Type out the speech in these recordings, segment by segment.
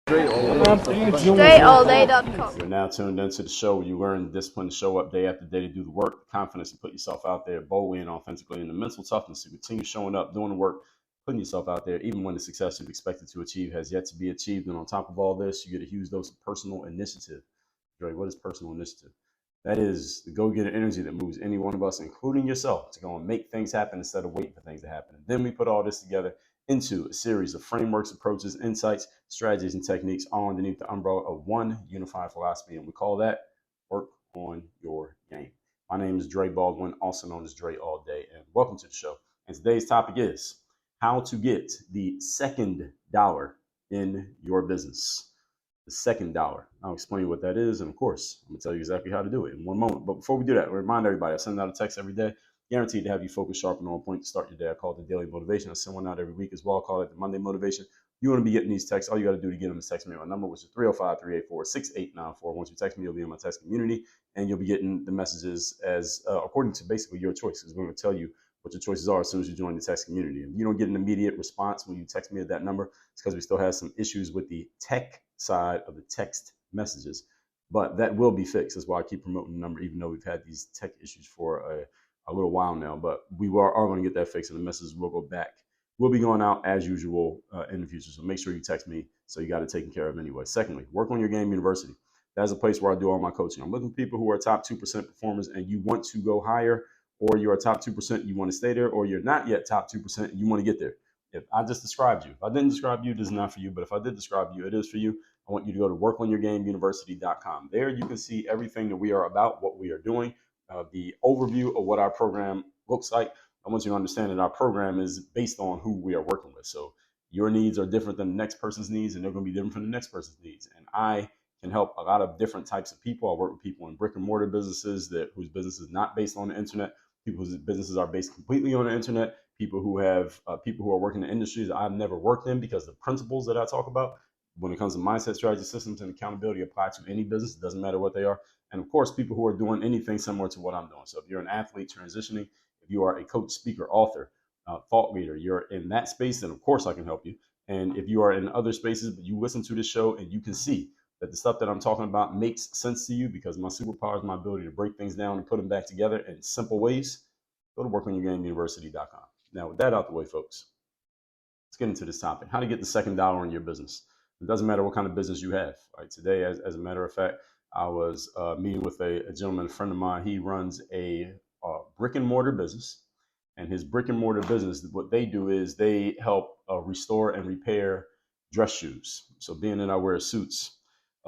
StrayAllDay.com. You're now tuned into the show where you learn the discipline to show up day after day to do the work, the confidence to put yourself out there boldly and authentically, and the mental toughness to continue showing up, doing the work, putting yourself out there, even when the success you've expected to achieve has yet to be achieved. And on top of all this, you get a huge dose of personal initiative. Dre, what is personal initiative? That is the go-getter energy that moves any one of us, including yourself, to go and make things happen instead of waiting for things to happen. And then we put all this together into a series of frameworks, approaches, insights, strategies, and techniques all underneath the umbrella of one unified philosophy. And we call that work on your game. My name is Dre Baldwin, also known as Dre All Day, and welcome to the show. And today's topic is how to get the second dollar in your business. The second dollar. I'll explain what that is, and of course, I'm gonna tell you exactly how to do it in one moment. But before we do that, I remind everybody I send out a text every day, guaranteed to have you focused, sharp, and on point to start your day. I call it the daily motivation. I send one out every week as well. I call it the Monday motivation. You want to be getting these texts, all you got to do to get them is text me on my number, which is 305-384-6894. Once you text me, you'll be in my text community, and you'll be getting the messages as according to basically your choices. We're going to tell you what your choices are as soon as you join the text community. If you don't get an immediate response when you text me at that number, it's because we still have some issues with the tech side of the text messages, but that will be fixed. That's why I keep promoting the number, even though we've had these tech issues for a little while now. But we are going to get that fixed, and the messages will go back. We'll be going out as usual in the future, so make sure you text me so you got it taken care of anyway. Secondly, Work on Your Game University. That's a place where I do all my coaching. I'm looking for people who are top 2% performers and you want to go higher, or you're a top 2%, you want to stay there, or you're not yet top 2%, and you want to get there. If I just described you, if I didn't describe you, this is not for you. But if I did describe you, it is for you. I want you to go to workonyourgameuniversity.com. There you can see everything that we are about, what we are doing, the overview of what our program looks like. I want you to understand that our program is based on who we are working with. So your needs are different than the next person's needs, and they're going to be different from the next person's needs. And I can help a lot of different types of people. I work with people in brick and mortar businesses whose business is not based on the internet. People whose businesses are based completely on the internet. People who are working in industries that I've never worked in, because the principles that I talk about when it comes to mindset, strategy, systems, and accountability apply to any business. It doesn't matter what they are. And of course, people who are doing anything similar to what I'm doing. So if you're an athlete transitioning, if you are a coach, speaker, author, thought leader, you're in that space, then of course I can help you. And if you are in other spaces, but you listen to this show and you can see that the stuff that I'm talking about makes sense to you, because my superpower is my ability to break things down and put them back together in simple ways, go to workonyourgameuniversity.com. Now, with that out the way, folks, let's get into this topic: how to get the second dollar in your business. It doesn't matter what kind of business you have. Right? Today, as a matter of fact, I was meeting with a gentleman, a friend of mine. He runs a brick and mortar business, and his brick and mortar business, what they do is they help restore and repair dress shoes. So being that I wear suits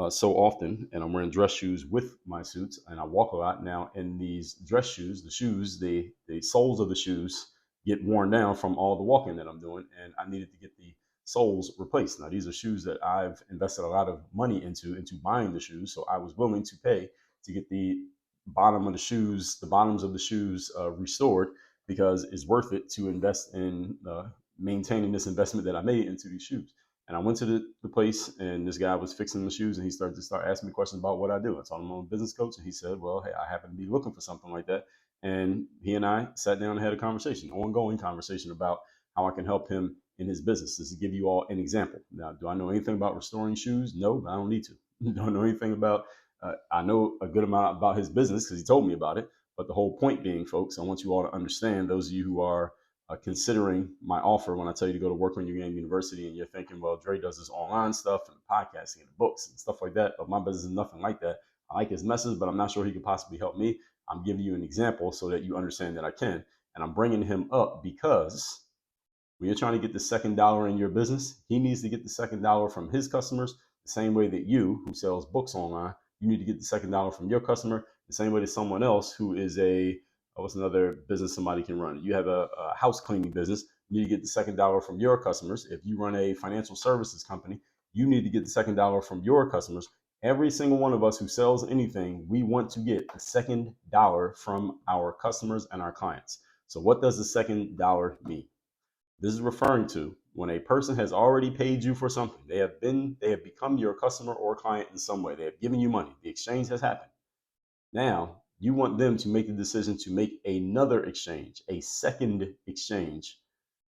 so often, and I'm wearing dress shoes with my suits, and I walk a lot now in these dress shoes, the soles of the shoes get worn down from all the walking that I'm doing, and I needed to get the soles replaced. Now, these are shoes that I've invested a lot of money into buying the shoes, so I was willing to pay to get the bottoms of the shoes restored, because it's worth it to invest in maintaining this investment that I made into these shoes. And I went to the place, and this guy was fixing the shoes, and he started asking me questions about what I do. I told him I'm a business coach, and he said, well, hey, I happen to be looking for something like that. And he and I sat down and had a conversation, ongoing conversation, about how I can help him in his business. This is to give you all an example. Now, do I know anything about restoring shoes? No, I don't need to. Don't know anything about, I know a good amount about his business because he told me about it. But the whole point being, folks, I want you all to understand, those of you who are considering my offer when I tell you to go to Work on Your Game University, and you're thinking, well, Dre does this online stuff and podcasting and books and stuff like that, but my business is nothing like that. I like his message, but I'm not sure he could possibly help me. I'm giving you an example so that you understand that I can. And I'm bringing him up because when you're trying to get the second dollar in your business, he needs to get the second dollar from his customers the same way that you, who sells books online, you need to get the second dollar from your customer the same way that someone else who is what's another business somebody can run? You have a house cleaning business, you need to get the second dollar from your customers. If you run a financial services company, you need to get the second dollar from your customers. Every single one of us who sells anything, we want to get the second dollar from our customers and our clients. So what does the second dollar mean? This is referring to when a person has already paid you for something. They have become your customer or client in some way. They have given you money. The exchange has happened. Now, you want them to make the decision to make another exchange, a second exchange,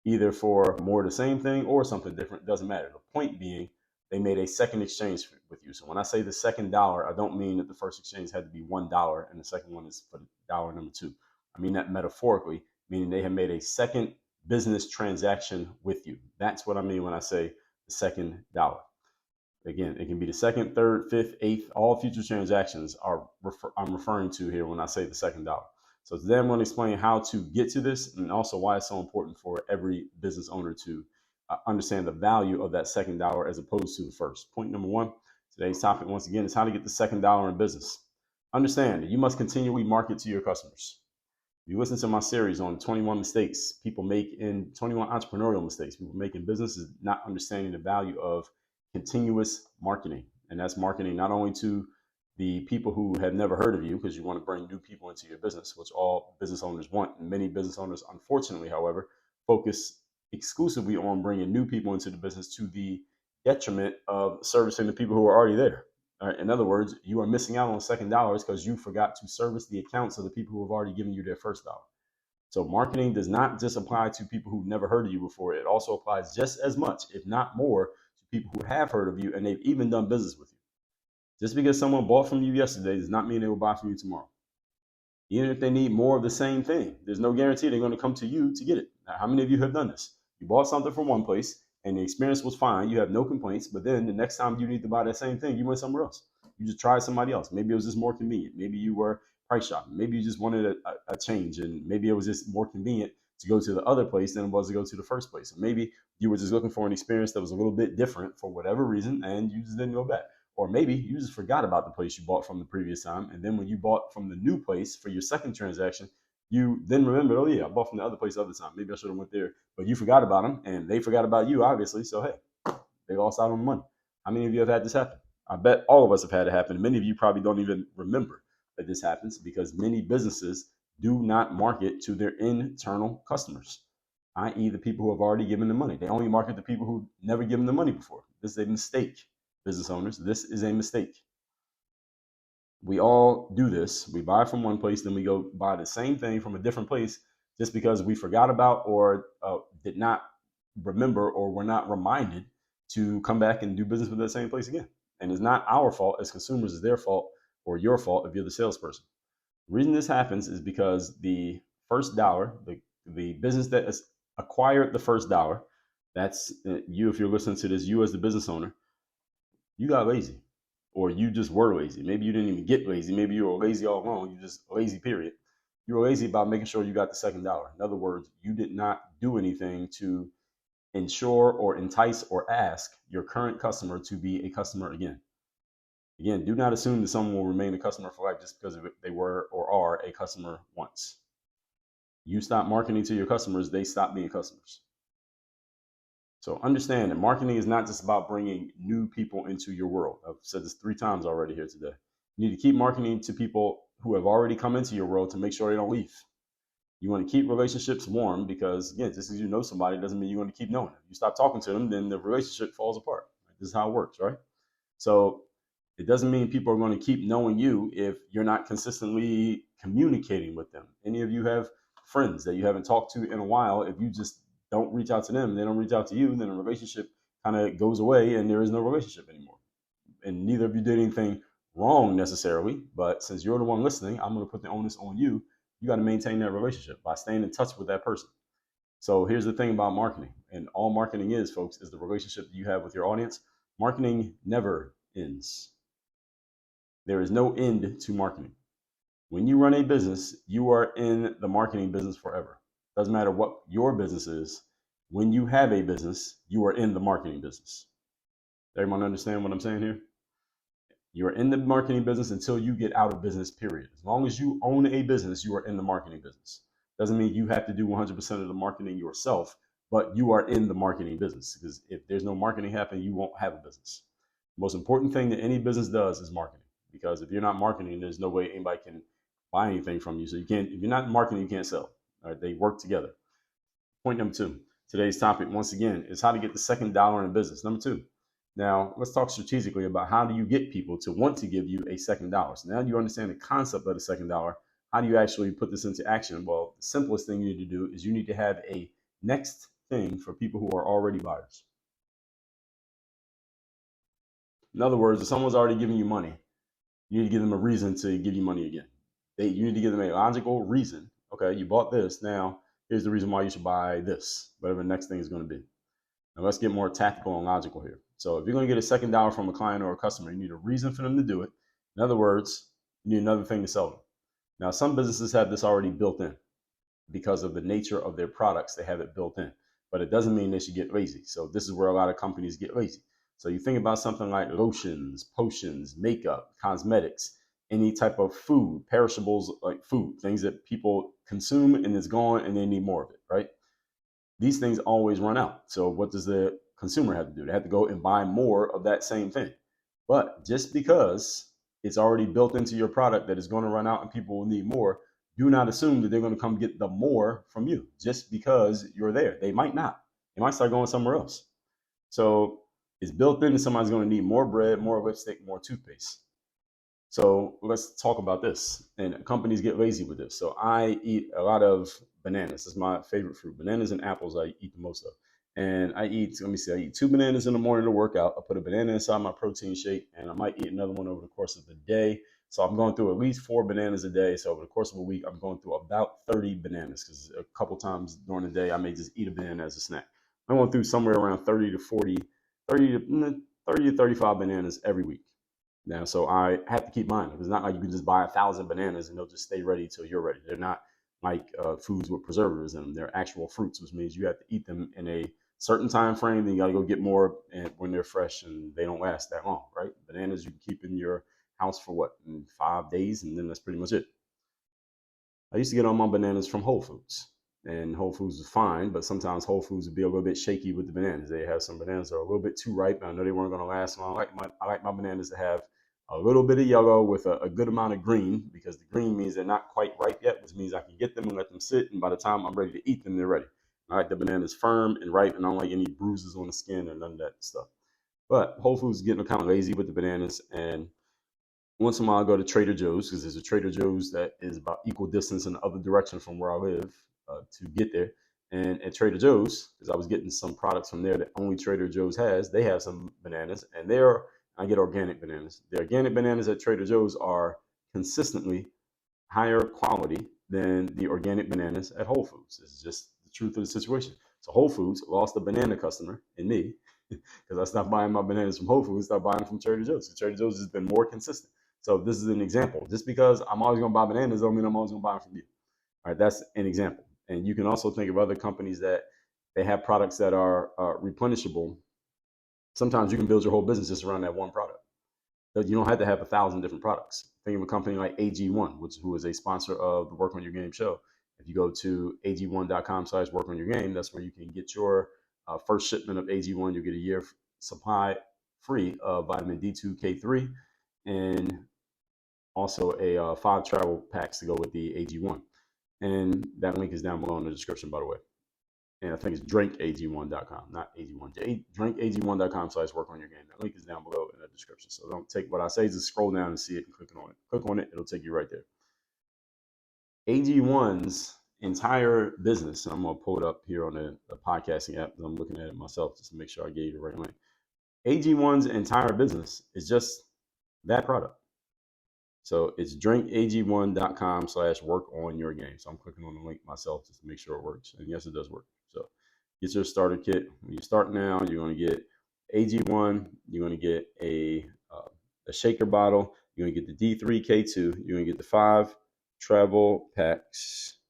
either for more of the same thing or something different. Doesn't matter. The point being, they made a second exchange with you. So when I say the second dollar, I don't mean that the first exchange had to be $1 and the second one is for the dollar number two. I mean that metaphorically, meaning they have made a second business transaction with you. That's what I mean when I say the second dollar. Again, it can be the second, third, fifth, eighth. All future transactions I'm referring to here when I say the second dollar. So today I'm going to explain how to get to this and also why it's so important for every business owner to understand the value of that second dollar as opposed to the first. Point number one, today's topic once again is how to get the second dollar in business. Understand that you must continually market to your customers. You listen to my series on 21 mistakes people make in 21 entrepreneurial mistakes people make in business is not understanding the value of continuous marketing. And that's marketing not only to the people who have never heard of you, because you want to bring new people into your business, which all business owners want. And many business owners, unfortunately, however, focus exclusively on bringing new people into the business to the detriment of servicing the people who are already there. All right. In other words, you are missing out on second dollars because you forgot to service the accounts of the people who have already given you their first dollar. So marketing does not just apply to people who've never heard of you before. It also applies just as much, if not more, to people who have heard of you and they've even done business with you. Just because someone bought from you yesterday does not mean they will buy from you tomorrow. Even if they need more of the same thing, there's no guarantee they're going to come to you to get it. Now, how many of you have done this? You bought something from one place and the experience was fine. You have no complaints, but then the next time you need to buy that same thing, you went somewhere else. You just tried somebody else. Maybe it was just more convenient. Maybe you were price shopping. Maybe you just wanted a change, and maybe it was just more convenient to go to the other place than it was to go to the first place. Or maybe you were just looking for an experience that was a little bit different for whatever reason, and you just didn't go back. Or maybe you just forgot about the place you bought from the previous time. And then when you bought from the new place for your second transaction, you then remembered, oh yeah, I bought from the other place the other time. Maybe I should have went there. But you forgot about them and they forgot about you, obviously. So hey, they lost out on money. How many of you have had this happen? I bet all of us have had it happen. Many of you probably don't even remember that this happens because many businesses do not market to their internal customers, i.e. the people who have already given them money. They only market to people who've never given them money before. This is a mistake. Business owners, this is a mistake. We all do this. We buy from one place, then we go buy the same thing from a different place just because we forgot about or did not remember or were not reminded to come back and do business with that same place again. And it's not our fault as consumers, it's their fault or your fault if you're the salesperson. The reason this happens is because the first dollar, the business that has acquired the first dollar, that's you if you're listening to this, you as the business owner, you got lazy, or you just were lazy. Maybe you didn't even get lazy. Maybe you were lazy all along. You just lazy, period. You were lazy about making sure you got the second dollar. In other words, you did not do anything to ensure or entice or ask your current customer to be a customer again. Again, do not assume that someone will remain a customer for life just because they were or are a customer once. You stop marketing to your customers, they stop being customers. So understand that marketing is not just about bringing new people into your world. I've said this 3 times already here today. You need to keep marketing to people who have already come into your world to make sure they don't leave. You want to keep relationships warm because, again, just because you know somebody doesn't mean you want to keep knowing them. You stop talking to them, then the relationship falls apart. This is how it works, right? So it doesn't mean people are going to keep knowing you if you're not consistently communicating with them. Any of you have friends that you haven't talked to in a while. If you just don't reach out to them, they don't reach out to you, then a relationship kind of goes away and there is no relationship anymore. And neither of you did anything wrong necessarily, but since you're the one listening, I'm going to put the onus on you. You got to maintain that relationship by staying in touch with that person. So here's the thing about marketing, and all marketing is, folks, is the relationship that you have with your audience. Marketing never ends. There is no end to marketing. When you run a business, you are in the marketing business forever. Doesn't matter what your business is. When you have a business, you are in the marketing business. Everyone understand what I'm saying here? You're in the marketing business until you get out of business, period. As long as you own a business, you are in the marketing business. Doesn't mean you have to do 100% of the marketing yourself, but you are in the marketing business, because if there's no marketing happening, you won't have a business. The most important thing that any business does is marketing, because if you're not marketing, there's no way anybody can buy anything from you. So you can't, if you're not marketing, you can't sell. All right, they work together. Point number 2, today's topic, once again, is how to get the second dollar in business. Number 2. Now, let's talk strategically about how do you get people to want to give you a second dollar. So now you understand the concept of the second dollar. How do you actually put this into action? Well, the simplest thing you need to do is you need to have a next thing for people who are already buyers. In other words, if someone's already giving you money, you need to give them a reason to give you money again. You need to give them a logical reason. Okay, you bought this. Now, here's the reason why you should buy this, whatever the next thing is going to be. Now, let's get more tactical and logical here. So, if you're going to get a second dollar from a client or a customer, you need a reason for them to do it. In other words, you need another thing to sell them. Now, some businesses have this already built in because of the nature of their products. They have it built in, but it doesn't mean they should get lazy. So, this is where a lot of companies get lazy. So you think about something like lotions, potions, makeup, cosmetics, any type of food, perishables like food, things that people consume and it's gone and they need more of it, right? These things always run out. So what does the consumer have to do? They have to go and buy more of that same thing. But just because it's already built into your product that it's going to run out and people will need more, do not assume that they're going to come get the more from you just because you're there. They might not. They might start going somewhere else. So it's built in that somebody's going to need more bread, more lipstick, more toothpaste. So let's talk about this. And companies get lazy with this. So I eat a lot of bananas. That's my favorite fruit. Bananas and apples I eat the most of. And I eat 2 bananas in the morning to work out. I put a banana inside my protein shake, and I might eat another one over the course of the day. So I'm going through at least 4 bananas a day. So over the course of a week, I'm going through about 30 bananas because a couple times during the day, I may just eat a banana as a snack. I'm going through somewhere around 30 to 40 30 to 35 bananas every week. Now, so I have to keep mine. It's not like you can just buy 1,000 bananas and they'll just stay ready till you're ready. They're not like foods with preservatives in them. They're actual fruits, which means you have to eat them in a certain time frame. Then you got to go get more when they're fresh and they don't last that long, right? Bananas you can keep in your house for what, 5 days, and then that's pretty much it. I used to get all my bananas from Whole Foods. And Whole Foods is fine, but sometimes Whole Foods would be a little bit shaky with the bananas. They have some bananas that are a little bit too ripe. I know they weren't going to last long. I like my bananas to have a little bit of yellow with a good amount of green, because the green means they're not quite ripe yet, which means I can get them and let them sit. And by the time I'm ready to eat them, they're ready. I like the bananas firm and ripe, and I don't like any bruises on the skin or none of that stuff. But Whole Foods is getting kind of lazy with the bananas, and once in a while, I go to Trader Joe's because there's a Trader Joe's that is about equal distance in the other direction from where I live to get there. And at Trader Joe's, because I was getting some products from there that only Trader Joe's has, they have some bananas, and I get organic bananas. The organic bananas at Trader Joe's are consistently higher quality than the organic bananas at Whole Foods. It's just the truth of the situation. So Whole Foods lost a banana customer in me because I stopped buying my bananas from Whole Foods, started buying them from Trader Joe's. So Trader Joe's has been more consistent. So this is an example. Just because I'm always going to buy bananas don't mean I'm always going to buy them from you. All right, that's an example. And you can also think of other companies that they have products that are replenishable. Sometimes you can build your whole business just around that one product. You don't have to have 1,000 different products. Think of a company like AG1, who is a sponsor of the Work on Your Game show. If you go to ag1.com/work on your game, that's where you can get your first shipment of AG1. You'll get a year supply free of vitamin D2, K3, and also a 5 travel packs to go with the AG1. And that link is down below in the description, by the way. And I think it's drinkag1.com, not AG1. Drinkag1.com/work on your game. That link is down below in the description. So don't take what I say, just scroll down and see it and click on it. Click on it, it'll take you right there. AG1's entire business, and I'm going to pull it up here on the podcasting app, because I'm looking at it myself just to make sure I gave you the right link. AG1's entire business is just that product. So it's drinkag1.com/work on your game. So I'm clicking on the link myself just to make sure it works. And yes, it does work. So get your starter kit. When you start now, you're going to get AG1. You're going to get a shaker bottle. You're going to get the D3K2. You're going to get the 5 travel packs.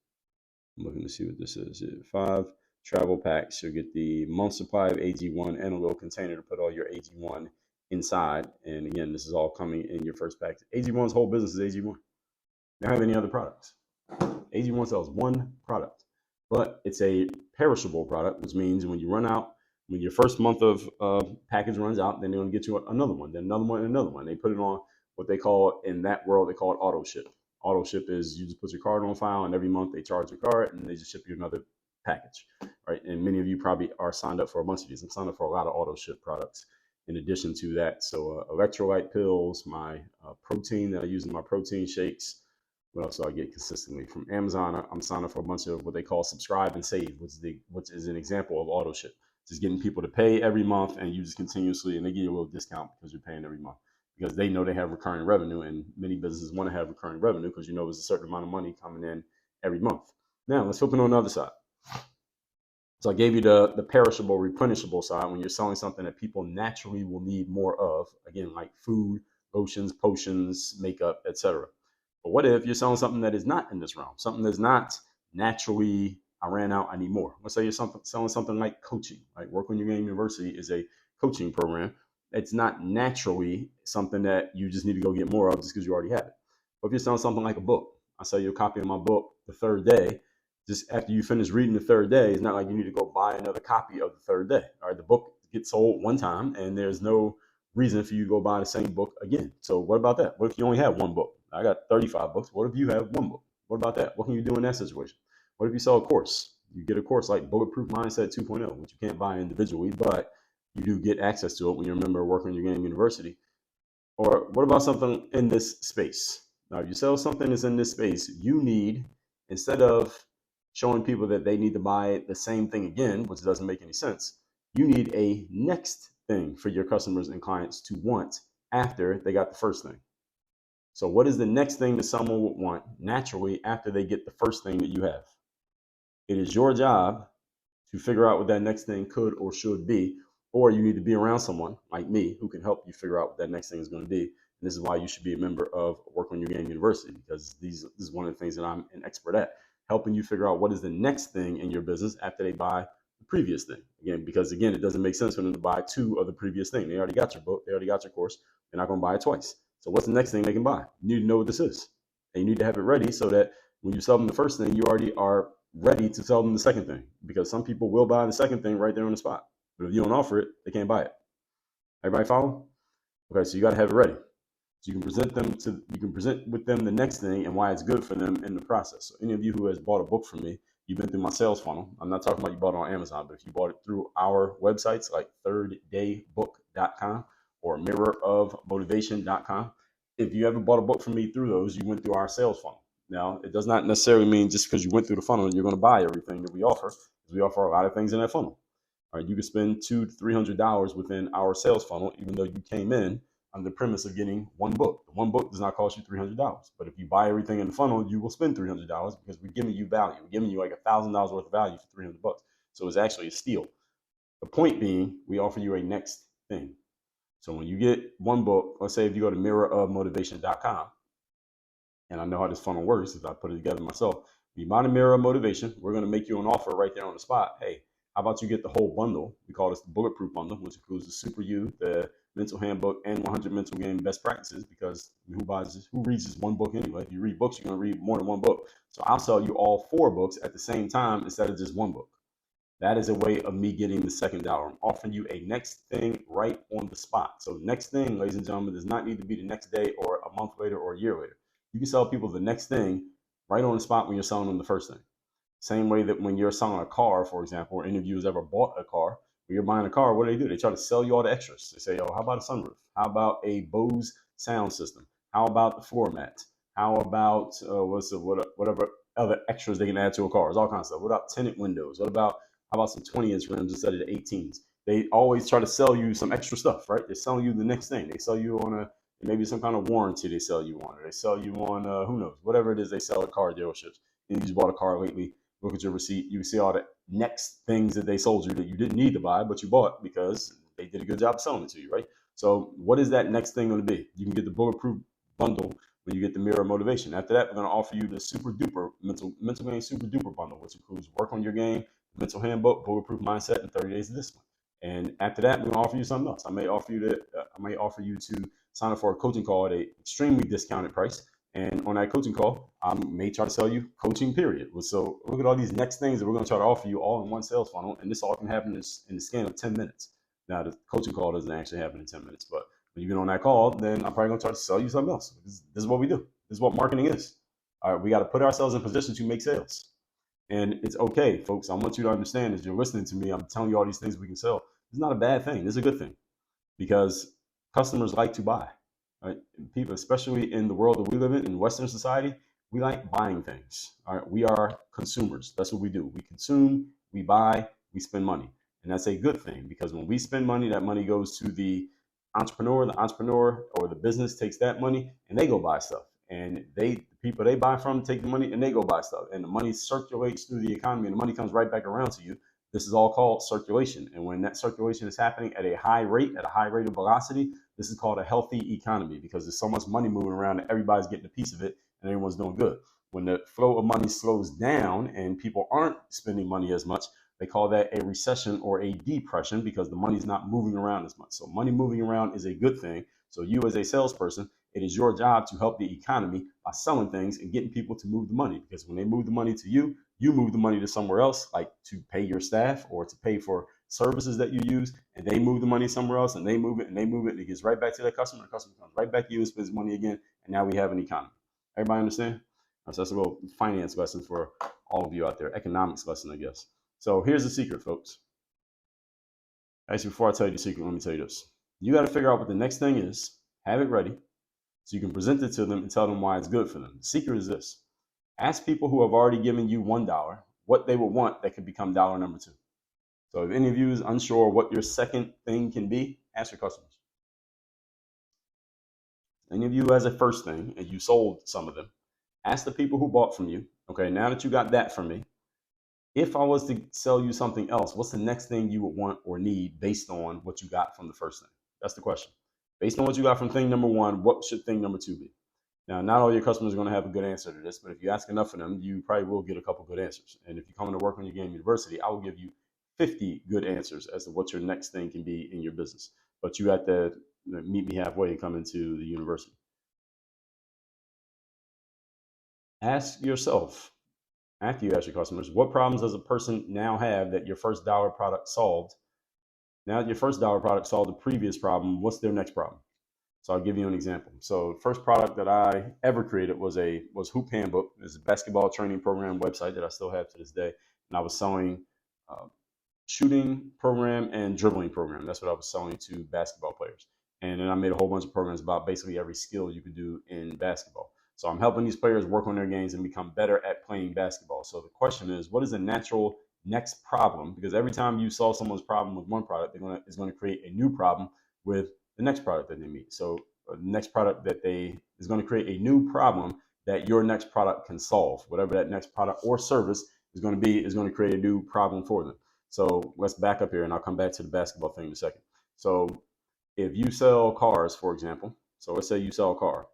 I'm looking to see what this is. 5 travel packs. You'll get the month supply of AG1 and a little container to put all your AG1 inside. And again, this is all coming in your first pack. AG1's whole business is AG1. They don't have any other products. AG1 sells one product, but it's a perishable product, which means when you run out, when your first month of package runs out, then they're going to get you another one, then another one, and another one. They put it on what they call, in that world, they call it auto ship. Auto ship is you just put your card on file, and every month they charge your card, and they just ship you another package, right? And many of you probably are signed up for a bunch of these. I'm signed up for a lot of auto ship products in addition to that. So electrolyte pills, my protein that I use in my protein shakes. What else do I get consistently from Amazon? I'm signed up for a bunch of what they call subscribe and save, which is an example of auto ship. just getting people to pay every month, and you just continuously, and they give you a little discount because you're paying every month, because they know they have recurring revenue, and many businesses want to have recurring revenue because there's a certain amount of money coming in every month. Now let's flip it on the other side. So I gave you the perishable, replenishable side, when you're selling something that people naturally will need more of, again, like food, lotions, potions, makeup, etc. But what if you're selling something that is not in this realm, something that's not naturally, I ran out, I need more. Let's say you're selling something like coaching, right? Work on Your Game University is a coaching program. It's not naturally something that you just need to go get more of just because you already have it. But if you're selling something like a book, I sell you a copy of my book the third day. Just after you finish reading the third day, it's not like you need to go buy another copy of the third day. All right, the book gets sold one time, and there's no reason for you to go buy the same book again. So what about that? What if you only have one book? I got 35 books. What if you have one book? What about that? What can you do in that situation? What if you sell a course? You get a course like Bulletproof Mindset 2.0, which you can't buy individually, but you do get access to it when you're a member of Work on Your Game University. Or what about something in this space? Now, if you sell something that's in this space, you need, instead of showing people that they need to buy the same thing again, which doesn't make any sense, you need a next thing for your customers and clients to want after they got the first thing. So what is the next thing that someone would want naturally after they get the first thing that you have? It is your job to figure out what that next thing could or should be, or you need to be around someone like me who can help you figure out what that next thing is going to be. And this is why you should be a member of Work on Your Game University, because this is one of the things that I'm an expert at, helping you figure out what is the next thing in your business after they buy the previous thing. Again, it doesn't make sense for them to buy two of the previous thing. They already got your book, they already got your course. They're not going to buy it twice. So what's the next thing they can buy? You need to know what this is, and you need to have it ready so that when you sell them the first thing, you already are ready to sell them the second thing, because some people will buy the second thing right there on the spot. But if you don't offer it, they can't buy it. Everybody follow? Okay, so you got to have it ready. So you can present with them the next thing and why it's good for them in the process. So any of you who has bought a book from me, you've been through my sales funnel. I'm not talking about you bought it on Amazon, but if you bought it through our websites like thirddaybook.com or mirrorofmotivation.com, if you ever bought a book from me through those, you went through our sales funnel. Now, it does not necessarily mean just because you went through the funnel, you're going to buy everything that we offer, because we offer a lot of things in that funnel. All right, you can spend $200 to $300 within our sales funnel, even though you came in on the premise of getting one book. The one book does not cost you $300, but if you buy everything in the funnel, you will spend $300 because we're giving you value. We're giving you like $1,000 worth of value for $300. So it's actually a steal. The point being, we offer you a next thing. So when you get one book, let's say if you go to mirrorofmotivation.com, and I know how this funnel works because I put it together myself. When you buy the Mirror of Motivation, we're going to make you an offer right there on the spot. Hey, how about you get the whole bundle? We call this the Bulletproof Bundle, which includes the Super You, the Mental Handbook, and 100 Mental Game Best Practices, because who reads this one book anyway? If you read books, you're going to read more than one book. So I'll sell you all 4 books at the same time instead of just one book. That is a way of me getting the second dollar. I'm offering you a next thing right on the spot. So next thing, ladies and gentlemen, does not need to be the next day or a month later or a year later. You can sell people the next thing right on the spot when you're selling them the first thing. Same way that when you're selling a car, for example, or any of you has ever bought a car, when you're buying a car, what do? They try to sell you all the extras. They say, oh, how about a sunroof? How about a Bose sound system? How about the floor mat? How about whatever other extras they can add to a car? There's all kinds of stuff. What about tinted windows? How about some 20-inch rims instead of the 18s? They always try to sell you some extra stuff, right? They're selling you the next thing. They sell you on maybe some kind of warranty they sell you on, or they sell you on, who knows, whatever it is they sell at car dealerships. And you just bought a car lately, look at your receipt, you see all the next things that they sold you that you didn't need to buy, but you bought because they did a good job selling it to you, right? So what is that next thing going to be? You can get the Bulletproof Bundle when you get the Mirror Motivation. After that, we're going to offer you the Super Duper Mental Game Super Duper Bundle, which includes Work on Your Game, Mental Handbook, Bulletproof Mindset, and 30 Days of Discipline. And after that, we're going to offer you something else. I may offer you to sign up for a coaching call at an extremely discounted price. And on that coaching call, I may try to sell you coaching, period. So look at all these next things that we're going to try to offer you all in one sales funnel. And this all can happen in the span of 10 minutes. Now, the coaching call doesn't actually happen in 10 minutes. But when you get on that call, then I'm probably going to try to sell you something else. This is what we do. This is what marketing is. All right, we got to put ourselves in position to make sales. And it's okay, folks. I want you to understand, as you're listening to me, I'm telling you all these things we can sell. It's not a bad thing. It's a good thing, because customers like to buy. Right? People, especially in the world that we live in Western society, we like buying things. All right? We are consumers. That's what we do. We consume, we buy, we spend money. And that's a good thing, because when we spend money, that money goes to the entrepreneur or the business takes that money and they go buy stuff. And the people they buy from take the money and they go buy stuff. And the money circulates through the economy and the money comes right back around to you. This is all called circulation. And when that circulation is happening at a high rate of velocity, this is called a healthy economy, because there's so much money moving around that everybody's getting a piece of it and everyone's doing good. When the flow of money slows down and people aren't spending money as much, they call that a recession or a depression, because the money's not moving around as much. So money moving around is a good thing. So you as a salesperson, it is your job to help the economy by selling things and getting people to move the money, because when they move the money to you, you move the money to somewhere else, like to pay your staff or to pay for services that you use, and they move the money somewhere else and they move it and they move it and it gets right back to that customer. The customer comes right back to you and spends money again, and now we have an economy. Everybody understand? So that's a little finance lesson for all of you out there, economics lesson, I guess. So here's the secret, folks. Actually, before I tell you the secret, let me tell you this. You got to figure out what the next thing is, have it ready, so you can present it to them and tell them why it's good for them. The secret is this. Ask people who have already given you $1 what they would want that could become dollar number 2. So if any of you is unsure what your second thing can be, ask your customers. Any of you has a first thing and you sold some of them, ask the people who bought from you, okay, now that you got that from me, if I was to sell you something else, what's the next thing you would want or need based on what you got from the first thing? That's the question. Based on what you got from thing number 1, what should thing number 2 be? Now, not all your customers are going to have a good answer to this, but if you ask enough of them, you probably will get a couple good answers. And if you come to work on your game university, I will give you 50 good answers as to what your next thing can be in your business. But you have to meet me halfway and come into the university. Ask yourself, after you ask your customers, what problems does a person now have that your first dollar product solved? Now that your first dollar product solved the previous problem, what's their next problem? So I'll give you an example. So the first product that I ever created was Hoop Handbook. It's a basketball training program website that I still have to this day. And I was selling shooting program and dribbling program. That's what I was selling to basketball players. And then I made a whole bunch of programs about basically every skill you could do in basketball. So I'm helping these players work on their games and become better at playing basketball. So the question is, what is the natural next problem? Because every time you solve someone's problem with one product, it's going to create a new problem with the next product that they meet. So the next product that is going to create a new problem that your next product can solve. Whatever that next product or service is going to be, is going to create a new problem for them. So let's back up here, and I'll come back to the basketball thing in a second. So if you sell cars, for example, so let's say you sell a car.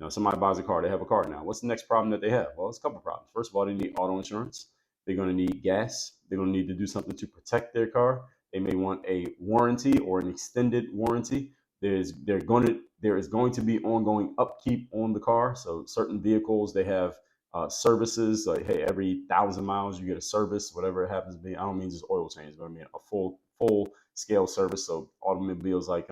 Somebody buys a car, they have a car now. What's the next problem that they have? Well, it's a couple of problems. First of all, they need auto insurance. They're going to need gas. They're going to need to do something to protect their car. They may want a warranty or an extended warranty. There is going to be ongoing upkeep on the car. So certain vehicles, they have services like, hey, every 1,000 miles you get a service, whatever it happens to be. I don't mean just oil change, but I mean a full scale service. So automobiles like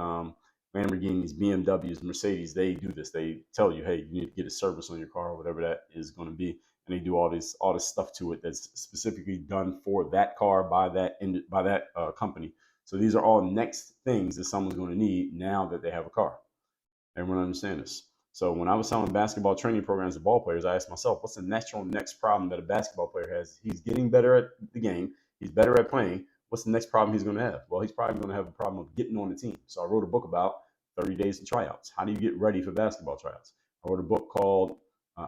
Lamborghinis, BMWs, Mercedes, they do this. They tell you, hey, you need to get a service on your car, whatever that is going to be, and they do all this stuff to it that's specifically done for that car by that company. So these are all next things that someone's going to need now that they have a car. Everyone understand this? So when I was selling basketball training programs to ball players, I asked myself, what's the natural next problem that a basketball player has? He's getting better at the game. He's better at playing. What's the next problem he's going to have? Well, he's probably going to have a problem of getting on the team. So I wrote a book about 30 days of tryouts. How do you get ready for basketball tryouts? I wrote a book called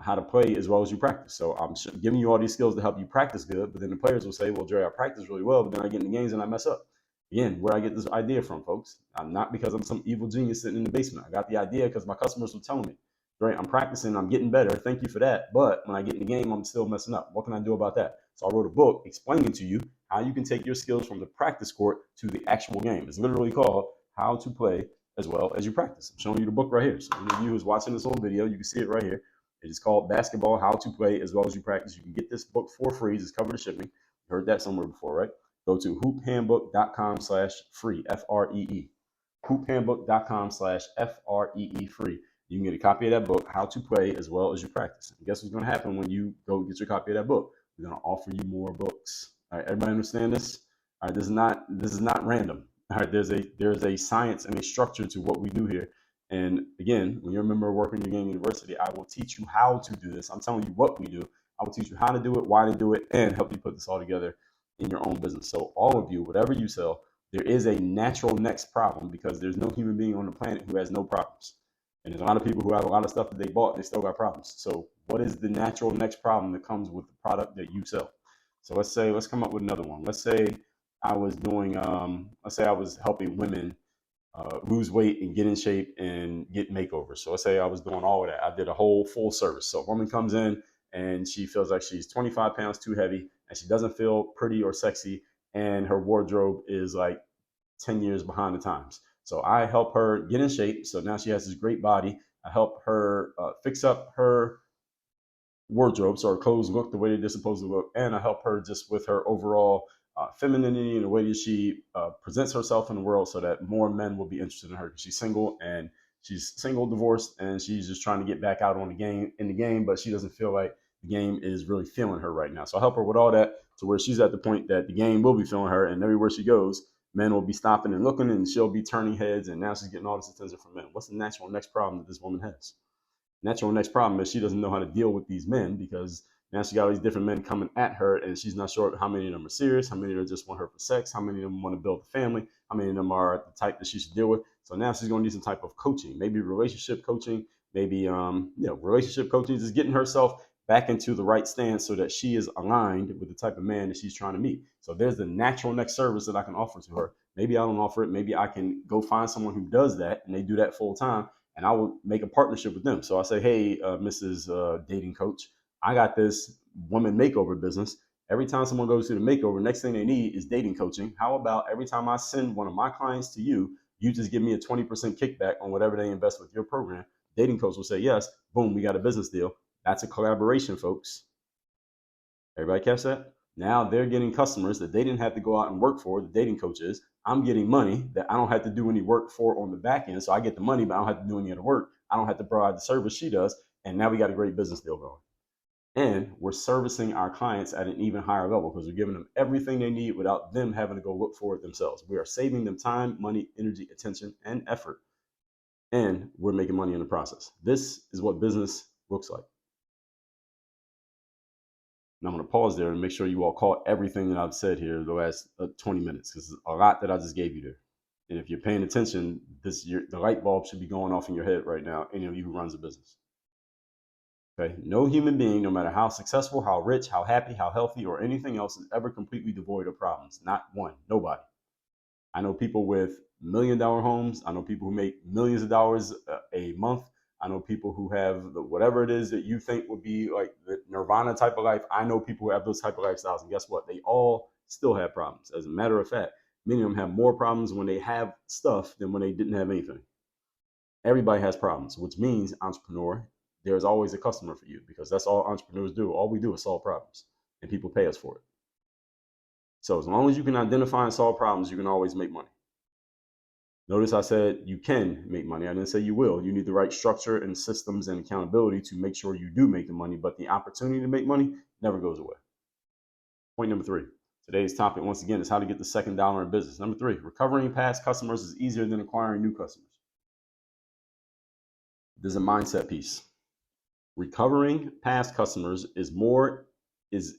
How to Play as Well as You Practice. So I'm giving you all these skills to help you practice good, but then the players will say, well, Dre, I practice really well, but then I get in the games and I mess up. Again, where I get this idea from, folks. I'm not because I'm some evil genius sitting in the basement. I got the idea because my customers were telling me, Dre, I'm practicing, I'm getting better. Thank you for that. But when I get in the game, I'm still messing up. What can I do about that? So I wrote a book explaining to you how you can take your skills from the practice court to the actual game. It's literally called How to Play as Well as You Practice. I'm showing you the book right here. So any of you who's watching this on video, you can see it right here. It is called Basketball, How to Play as Well as You Practice. You can get this book for free. It's covered in shipping. You heard that somewhere before, right? Go to hoophandbook.com/free, F-R-E-E. hoophandbook.com/FREE free. You can get a copy of that book, How to Play as Well as You Practice. And guess what's going to happen when you go get your copy of that book? We're going to offer you more books. All right, everybody understand this? All right, this is not random. All right, there's a science and a structure to what we do here. And again, when you're a member of Working Your Game University, I will teach you how to do this. I'm telling you what we do. I will teach you how to do it, why to do it, and help you put this all together in your own business. So all of you, whatever you sell, there is a natural next problem because there's no human being on the planet who has no problems. And there's a lot of people who have a lot of stuff that they bought, they still got problems. So what is the natural next problem that comes with the product that you sell? So let's come up with another one. Let's say I was doing, let's say I was helping women lose weight and get in shape and get makeovers. So let's say I was doing all of that. I did a whole full service. So a woman comes in and she feels like she's 25 pounds too heavy and she doesn't feel pretty or sexy and her wardrobe is like 10 years behind the times. So I help her get in shape. So now she has this great body. I help her fix up her wardrobe so her clothes look the way they're supposed to look, and I help her just with her overall femininity and the way that she presents herself in the world, so that more men will be interested in her. She's single, divorced, and she's just trying to get back out on the game, but she doesn't feel like the game is really feeling her right now. So I help her with all that to where she's at the point that the game will be feeling her, and everywhere she goes, men will be stopping and looking, and she'll be turning heads, and now she's getting all this attention from men. What's the natural next problem that this woman has? Natural next problem is she doesn't know how to deal with these men because now she got all these different men coming at her and she's not sure how many of them are serious, how many of them just want her for sex, how many of them want to build a family, how many of them are the type that she should deal with. So now she's going to need some type of coaching, maybe relationship coaching, maybe relationship coaching, just getting herself back into the right stance so that she is aligned with the type of man that she's trying to meet. So there's the natural next service that I can offer to her. Maybe I don't offer it. Maybe I can go find someone who does that and they do that full time, and I will make a partnership with them. So I say, hey, Mrs. Dating Coach, I got this woman makeover business. Every time someone goes to the makeover, next thing they need is dating coaching. How about every time I send one of my clients to you, you just give me a 20% kickback on whatever they invest with your program? Dating Coach will say yes. Boom, we got a business deal. That's a collaboration, folks. Everybody catch that? Now they're getting customers that they didn't have to go out and work for, the dating coaches. I'm getting money that I don't have to do any work for on the back end. So I get the money, but I don't have to do any other work. I don't have to provide the service she does. And now we got a great business deal going. And we're servicing our clients at an even higher level because we're giving them everything they need without them having to go look for it themselves. We are saving them time, money, energy, attention, and effort. And we're making money in the process. This is what business looks like. And I'm going to pause there and make sure you all caught everything that I've said here the last 20 minutes, because there's a lot that I just gave you there. And if you're paying attention, the light bulb should be going off in your head right now, any of you who runs a business. Okay? No human being, no matter how successful, how rich, how happy, how healthy, or anything else, is ever completely devoid of problems. Not one. Nobody. I know people with $1 million homes. I know people who make millions of dollars a month. I know people who have whatever it is that you think would be like the nirvana type of life. I know people who have those type of lifestyles. And guess what? They all still have problems. As a matter of fact, many of them have more problems when they have stuff than when they didn't have anything. Everybody has problems, which means, entrepreneur, there's always a customer for you, because that's all entrepreneurs do. All we do is solve problems, and people pay us for it. So as long as you can identify and solve problems, you can always make money. Notice I said you can make money. I didn't say you will. You need the right structure and systems and accountability to make sure you do make the money, but the opportunity to make money never goes away. Point number 3. Today's topic, once again, is how to get the second dollar in business. Number 3, recovering past customers is easier than acquiring new customers. There's a mindset piece. Recovering past customers is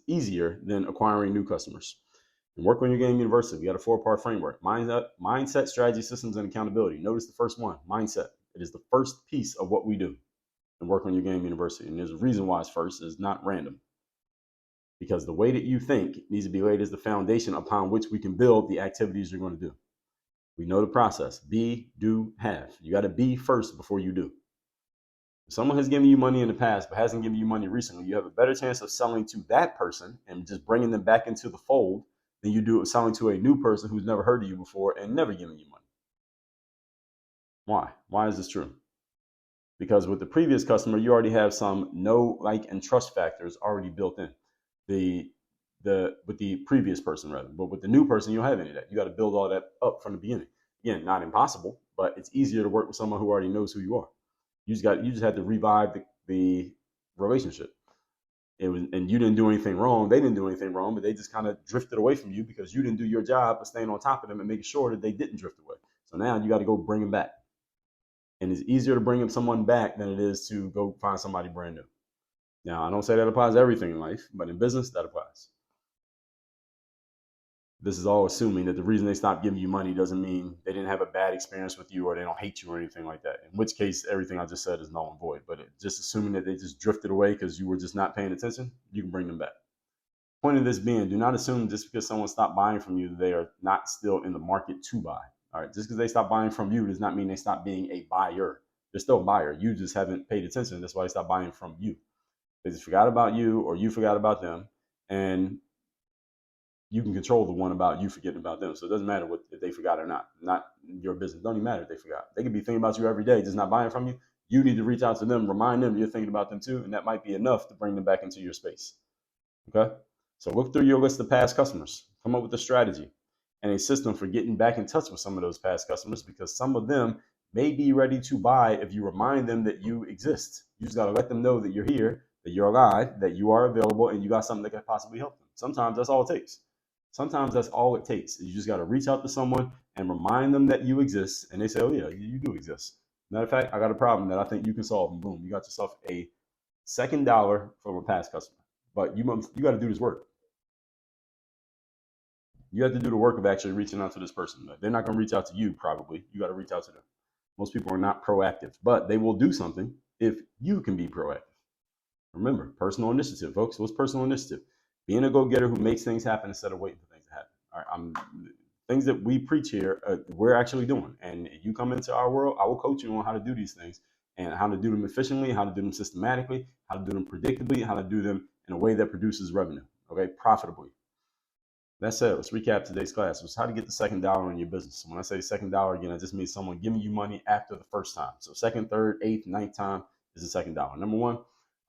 easier than acquiring new customers. And Work on Your Game University, we got a 4-part framework: mindset, strategy, systems, and accountability. Notice the first one, mindset. It is the first piece of what we do in Work on Your Game University. And there's a reason why it's first. It's not random. Because the way that you think needs to be laid as the foundation upon which we can build the activities you're going to do. We know the process: be, do, have. You got to be first before you do. If someone has given you money in the past but hasn't given you money recently, you have a better chance of selling to that person and just bringing them back into the fold than you do selling to a new person who's never heard of you before and never given you money. Why? Why is this true? Because with the previous customer, you already have some know, like, and trust factors already built in. With the previous person rather, but with the new person, you don't have any of that. You got to build all that up from the beginning. Again, not impossible, but it's easier to work with someone who already knows who you are. You just had to revive the relationship. And you didn't do anything wrong. They didn't do anything wrong, but they just kind of drifted away from you because you didn't do your job of staying on top of them and making sure that they didn't drift away. So now you got to go bring them back. And it's easier to bring someone back than it is to go find somebody brand new. Now, I don't say that applies to everything in life, but in business, that applies. this is all assuming that the reason they stopped giving you money doesn't mean they didn't have a bad experience with you or they don't hate you or anything like that. In which case, everything I just said is null and void. But just assuming that they just drifted away because you were just not paying attention, you can bring them back. Point of this being, do not assume just because someone stopped buying from you, they are not still in the market to buy. All right, just because they stopped buying from you does not mean they stopped being a buyer. They're still a buyer. You just haven't paid attention. That's why they stopped buying from you. They just forgot about you or you forgot about them. And you can control the one about you forgetting about them. So it doesn't matter if they forgot or not. Not your business. Don't even matter if they forgot. They could be thinking about you every day, just not buying from you. You need to reach out to them, remind them you're thinking about them too, and that might be enough to bring them back into your space. Okay? So look through your list of past customers. Come up with a strategy and a system for getting back in touch with some of those past customers, because some of them may be ready to buy if you remind them that you exist. You just got to let them know that you're here, that you're alive, that you are available, and you got something that could possibly help them. Sometimes that's all it takes. Sometimes that's all it takes. You just got to reach out to someone and remind them that you exist, and they say, "Oh yeah, you do exist." Matter of fact, I got a problem that I think you can solve, and boom, you got yourself a second dollar from a past customer. But you got to do this work. You have to do the work of actually reaching out to this person. They're not going to reach out to you, probably. You got to reach out to them. Most people are not proactive, but they will do something if you can be proactive. Remember, personal initiative, folks. What's personal initiative? Being a go-getter who makes things happen instead of waiting for things to happen. All right, things that we preach here, we're actually doing. And you come into our world, I will coach you on how to do these things and how to do them efficiently, how to do them systematically, how to do them predictably, how to do them in a way that produces revenue, okay, profitably. That said, let's recap today's class. It was how to get the second dollar in your business. When I say second dollar, again, it just means someone giving you money after the first time. So second, third, eighth, ninth time is the second dollar. Number one,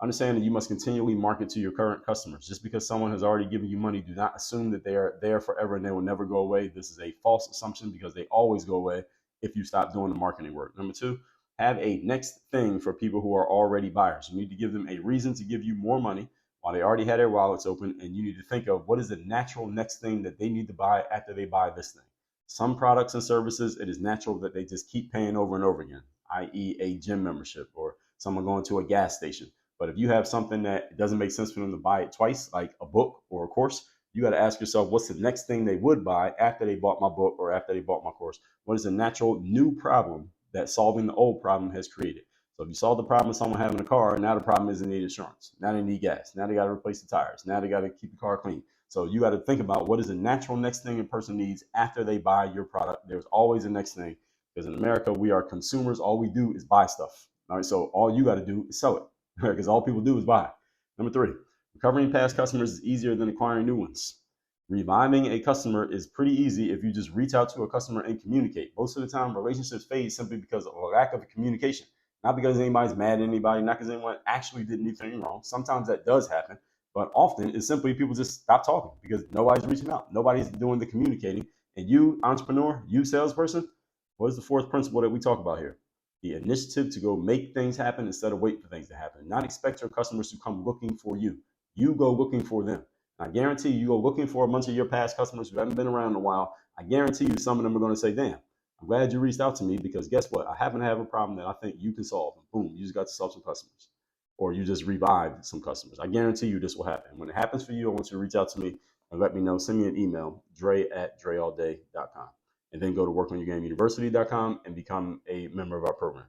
understand that you must continually market to your current customers. Just because someone has already given you money, do not assume that they are there forever and they will never go away. This is a false assumption because they always go away if you stop doing the marketing work. Number two, have a next thing for people who are already buyers. You need to give them a reason to give you more money while they already had their wallets open, and you need to think of what is the natural next thing that they need to buy after they buy this thing. Some products and services, it is natural that they just keep paying over and over again, i.e. a gym membership or someone going to a gas station. But if you have something that doesn't make sense for them to buy it twice, like a book or a course, you got to ask yourself, what's the next thing they would buy after they bought my book or after they bought my course? What is the natural new problem that solving the old problem has created? So if you solve the problem of someone having a car, now the problem is they need insurance. Now they need gas. Now they got to replace the tires. Now they got to keep the car clean. So you got to think about what is the natural next thing a person needs after they buy your product. There's always a next thing, because in America, we are consumers. All we do is buy stuff. All right. So all you got to do is sell it, because all people do is buy. Number three, recovering past customers is easier than acquiring new ones. Reviving a customer is pretty easy if you just reach out to a customer and communicate. Most of the time, relationships fade simply because of a lack of communication. Not because anybody's mad at anybody, not because anyone actually did anything wrong. Sometimes that does happen, but often it's simply people just stop talking because nobody's reaching out. Nobody's doing the communicating. And you, entrepreneur, you, salesperson, what is the fourth principle that we talk about here? The initiative to go make things happen instead of wait for things to happen. Not expect your customers to come looking for you. You go looking for them. I guarantee you go looking for a bunch of your past customers who haven't been around in a while. I guarantee you some of them are going to say, damn, I'm glad you reached out to me, because guess what? I happen to have a problem that I think you can solve. And boom, you just got yourself some customers, or you just revived some customers. I guarantee you this will happen. When it happens for you, I want you to reach out to me and let me know. Send me an email, dre@dreallday.com, and then go to workonyourgameuniversity.com and become a member of our program.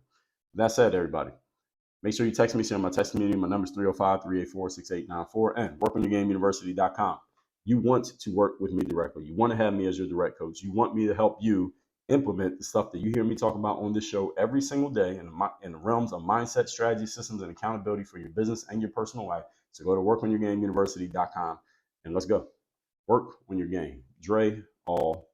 That said, everybody, make sure you text me. See my text community. My number is 305-384-6894 and workonyourgameuniversity.com. You want to work with me directly. You want to have me as your direct coach. You want me to help you implement the stuff that you hear me talk about on this show every single day in the realms of mindset, strategy, systems, and accountability for your business and your personal life. So go to workonyourgameuniversity.com and let's go. Work on your game. Dre all